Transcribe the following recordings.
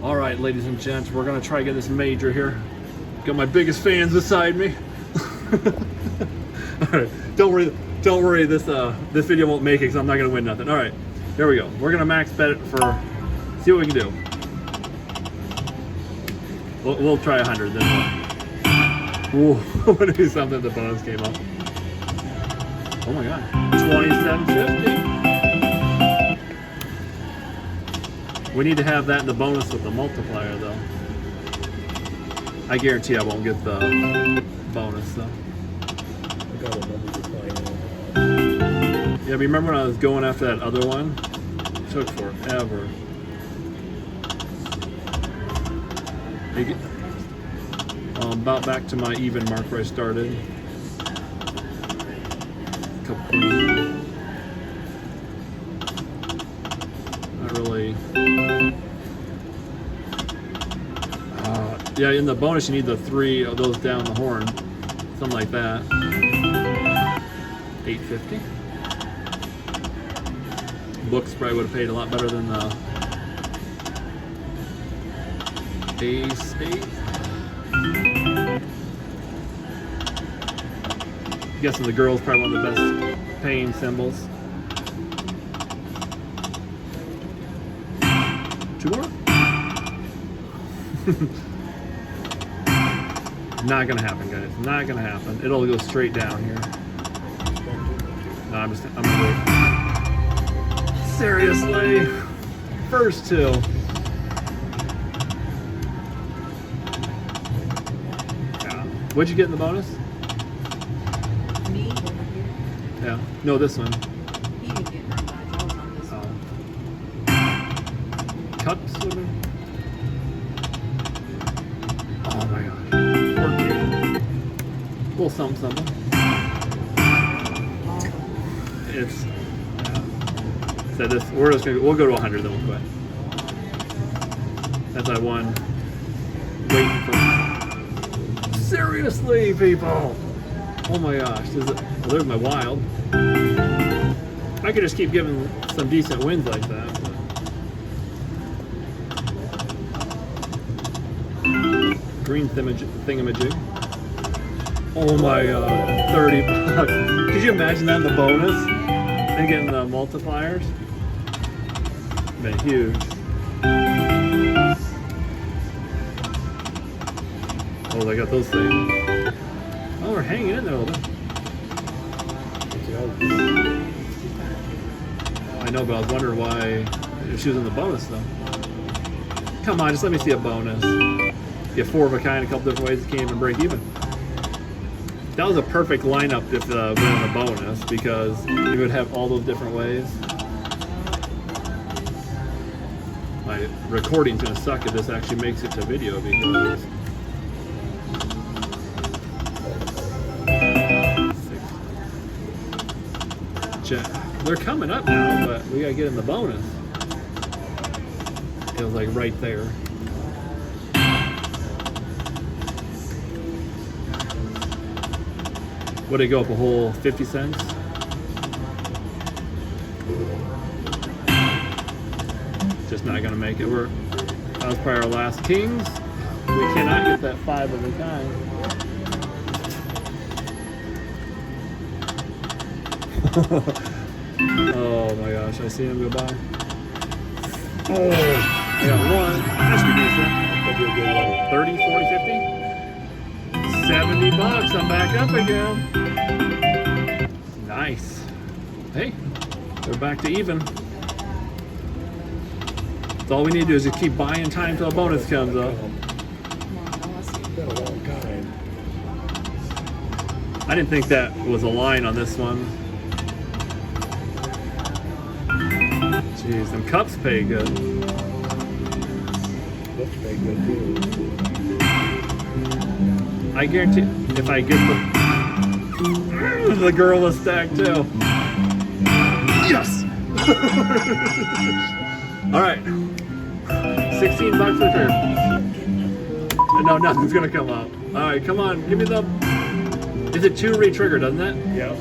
All right, ladies and gents, we're gonna try to get this major here. Got my biggest fans beside me. All right, don't worry. This video won't make it because I'm not gonna win nothing. All right, here we go. We're gonna max bet it for. See what we can do. We'll try 100 then. Ooh, what do something? The bonus came up. Oh my god, 27.50. We need to have that in the bonus with the multiplier, though. I guarantee I won't get the bonus, though. Yeah, remember when I was going after that other one? It took forever. About back to my even mark where I started. Couple queens. Not really. Yeah, in the bonus you need the 3 of those down the horn. Something like that. 850. Books probably would have paid a lot better than the Ace 8. I'm guessing the girl's probably one of the best paying symbols. 2 more? Not gonna happen, guys. Not gonna happen. It'll go straight down here. No, I'm gonna wait. Seriously? First 2. Yeah. What'd you get in the bonus? Me? Yeah. No, this one. He didn't get very much. I was on this one. Cups, whatever. Oh my god. 14. Little something. It's. So this, we'll go to 100, then we'll quit. That's I won. Waiting for. Seriously, people! Oh my gosh. Well, there's my wild. I could just keep giving some decent wins like that. But. Green thingamajig. Oh my god. 30 bucks. Could you imagine that in the bonus? And getting the multipliers? Been huge. Oh, they got those things. Oh, we're hanging in there a little bit. I know, but I was wondering why she was in the bonus, though. Come on, just let me see a bonus. Get 4 of a kind, a couple different ways, can't even break even. That was a perfect lineup if we're in the bonus, because you would have all those different ways. My recording's gonna suck if this actually makes it to video, because they're coming up now, but we gotta get in the bonus. It was like right there. Would it go up a whole 50 cents? Just not gonna make it work. That was probably our last kings. We cannot get that 5 of a kind. Oh my gosh, I see him go by. Oh, I got 1. That should be decent. That'd be a good one. 30, 40, 50? 70 bucks, I'm back up again. Nice. Hey, we're back to even. That's all we need to do is just keep buying time till a bonus comes up. It's been a long time. I didn't think that was a line on this one. Jeez, them cups pay good. Looks pretty good too. I guarantee if I get the gorilla stack too. Yes! Alright. 16 bucks for her. No, nothing's gonna come up. Alright, come on, give me the. Is it 2 re-trigger, doesn't it? Yeah.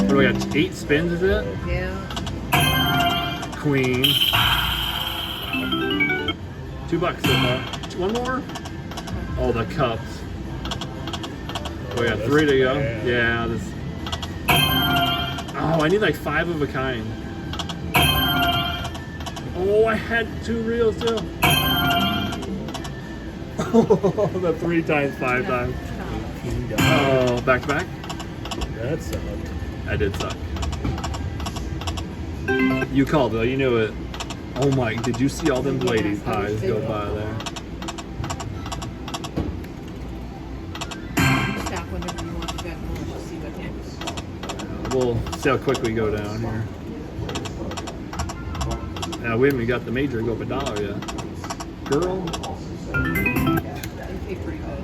What do we got? 8 spins, is it? Yeah. Queen. $2 so far. One more? Oh, the cups. Oh, yeah, 3 to go. Yeah, this. Oh, I need like 5 of a kind. Oh, I had 2 reels too. Oh, the 3 times, 5 times. Oh, back to back? That sucked. I did suck. You called though, you knew it. Oh my, did you see all them ladies' pies go by there? Stop whenever you want to get more to see what happens. We'll see how quick we go down here. Now we haven't got the major go up $1 yet. Girl. They pay pretty good.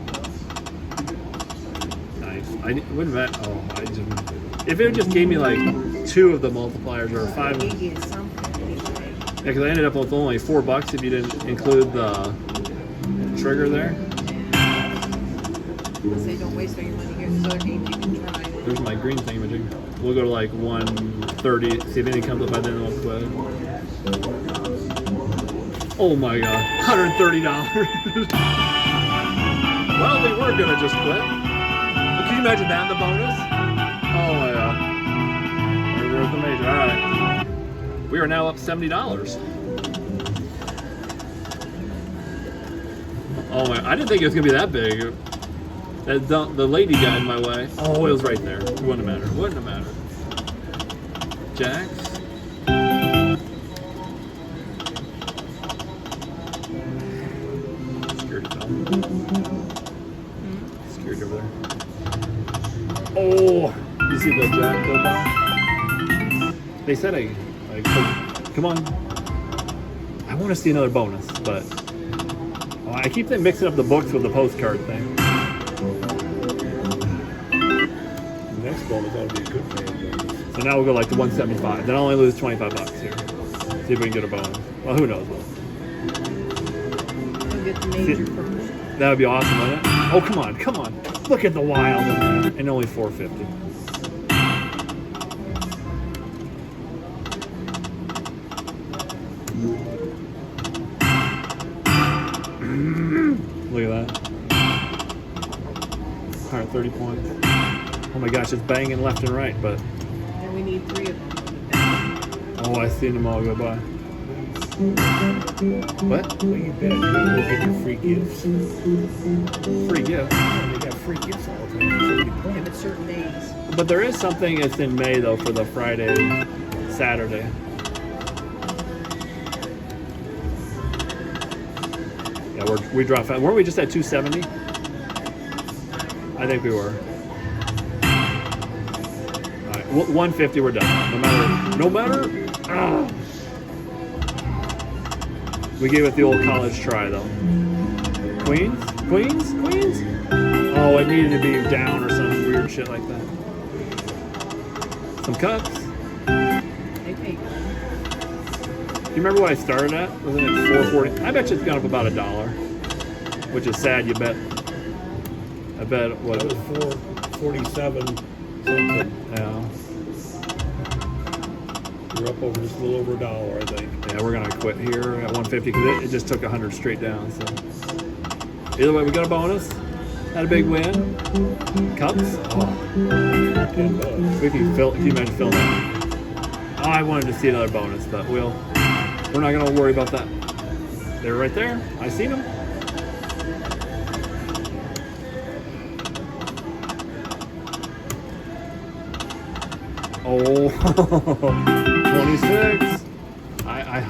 Nice. I wouldn't bet. Oh, I didn't. If it just gave me like 2 of the multipliers or 5. Yeah, Maybe it's something anyway. because I ended up with only $4 if you didn't include the trigger there. I say don't waste all your money here. There's other games you can try. There's my green thingamajig. We'll go to like 130. See if anything comes up by then. We'll quit. Oh my god, $130. Well, we were gonna just quit. But can you imagine that in the bonus? Oh my god. There's the major. All right. We are now up $70. Oh my! I didn't think it was gonna be that big. The lady got in my way. Oh, it was right there. It wouldn't have mattered. Wouldn't have mattered. Jacks. Scared over there. Oh, you see the jack go by? They said come on. I want to see another bonus, but I keep mixing up the books with the postcard thing. The next bonus ought to be a good fan bonus. So now we'll go like to 175. Then I'll only lose $25 here. See if we can get a bonus. Well, who knows? We'll get the major first. That would be awesome, wouldn't it? Oh, come on, come on. Look at the wild in there. And only $4.50. Look at that. 130 points. Oh my gosh, it's banging left and right, but... And we need 3 of them. Oh, I seen them all go by. What? Well, you bet we'll get your free gifts. Free gift. They got free gifts all the time. If it's certain days. But there is something that's in May, though, for the Friday, Saturday. Yeah, we dropped. Weren't we just at 270? I think we were. All right, 150. We're done. No matter. We gave it the old college try, though. Queens. Oh, it needed to be down or some weird shit like that. Some cups. They pay good. Do you remember what I started at? Wasn't it 440? I bet you it's gone up about $1, which is sad. You bet. I bet it was. That was 447 something. Yeah. We're up over just a little over $1, I think. Yeah, we're gonna quit here at 150 because it just took 100 straight down. So either way, we got a bonus. Had a big win. Cups. Oh, $10. we can fill. Can you imagine filling that? Oh, I wanted to see another bonus, but we're not gonna worry about that. They're right there. I seen them. Oh, 26. I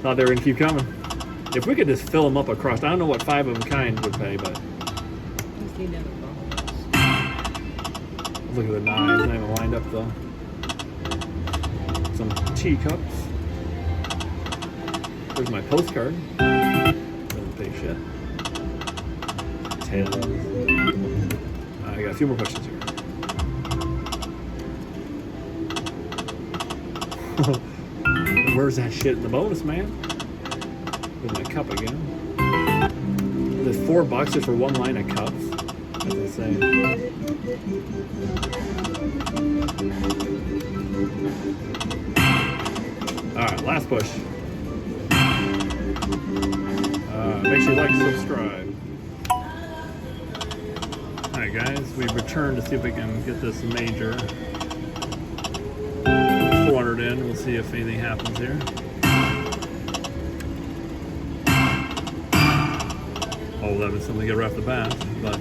thought they were gonna keep coming. If we could just fill them up across, I don't know what 5 of a kind would pay, but Just need another bonus. look at the 9s, not even lined up though. Some teacups. There's my postcard. Doesn't pay shit. 10. I got a few more questions here. Where's that shit in the bonus, man? With my cup again. There's $4 just for one line of cups. That's insane. Alright, last push. Make sure you like, subscribe. Alright guys, we returned to see if we can get this major. 400 in, we'll see if anything happens here. Oh, that was something to get right off the bat, but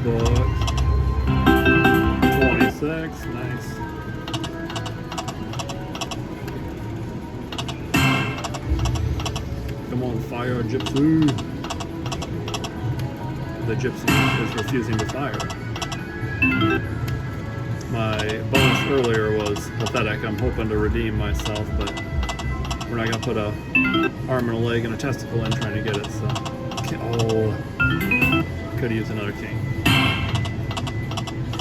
book 26, nice. Come on, fire, Gypsy. The Gypsy is refusing to fire. My bonus earlier was pathetic. I'm hoping to redeem myself, but we're not going to put a arm and a leg and a testicle in trying to get it. So, oh, could have used another king.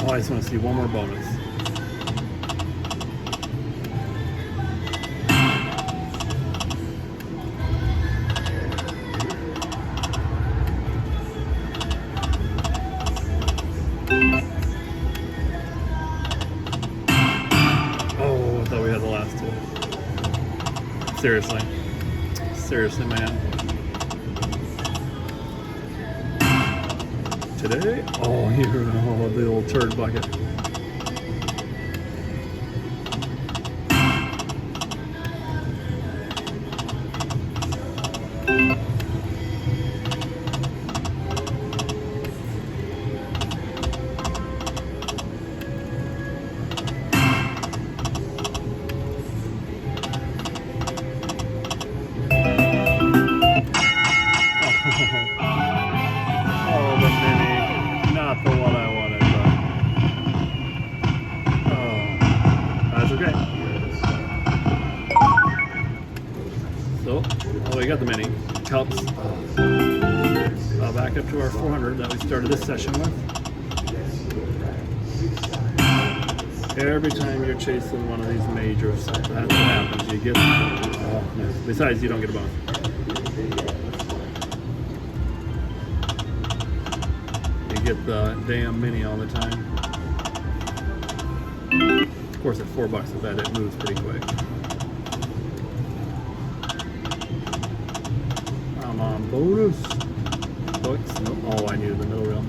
Oh, I just want to see one more bonus. Seriously. Seriously, man. Today? Oh, you're the old turd bucket. Oh, the mini. Not the one I wanted, but... Oh, that's okay. So, oh, we got the mini. Cups. Back up to our 400 that we started this session with. Every time you're chasing one of these majors, that's what happens. You get... Oh, no. Besides, you don't get a bonus. Get the damn mini all the time. Of course, at $4 a bet, it moves pretty quick. Come on, bonus. Books. Nope. Oh, I knew the middle reel.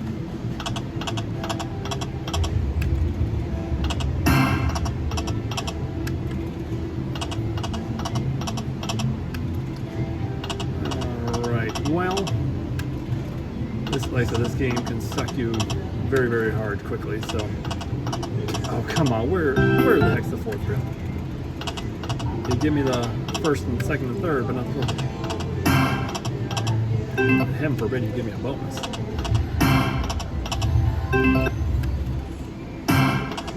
All right. Well. Like I said, this game can suck you very, very hard quickly, so... Oh, come on, where the heck's the fourth reel? You give me the first and second and third, but not the fourth. Heaven forbid you give me a bonus.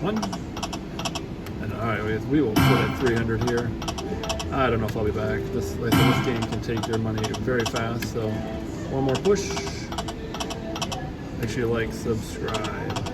One. And alright, we will put at 300 here. I don't know if I'll be back. Like I said, this game can take your money very fast, so one more push. Make sure you like, subscribe.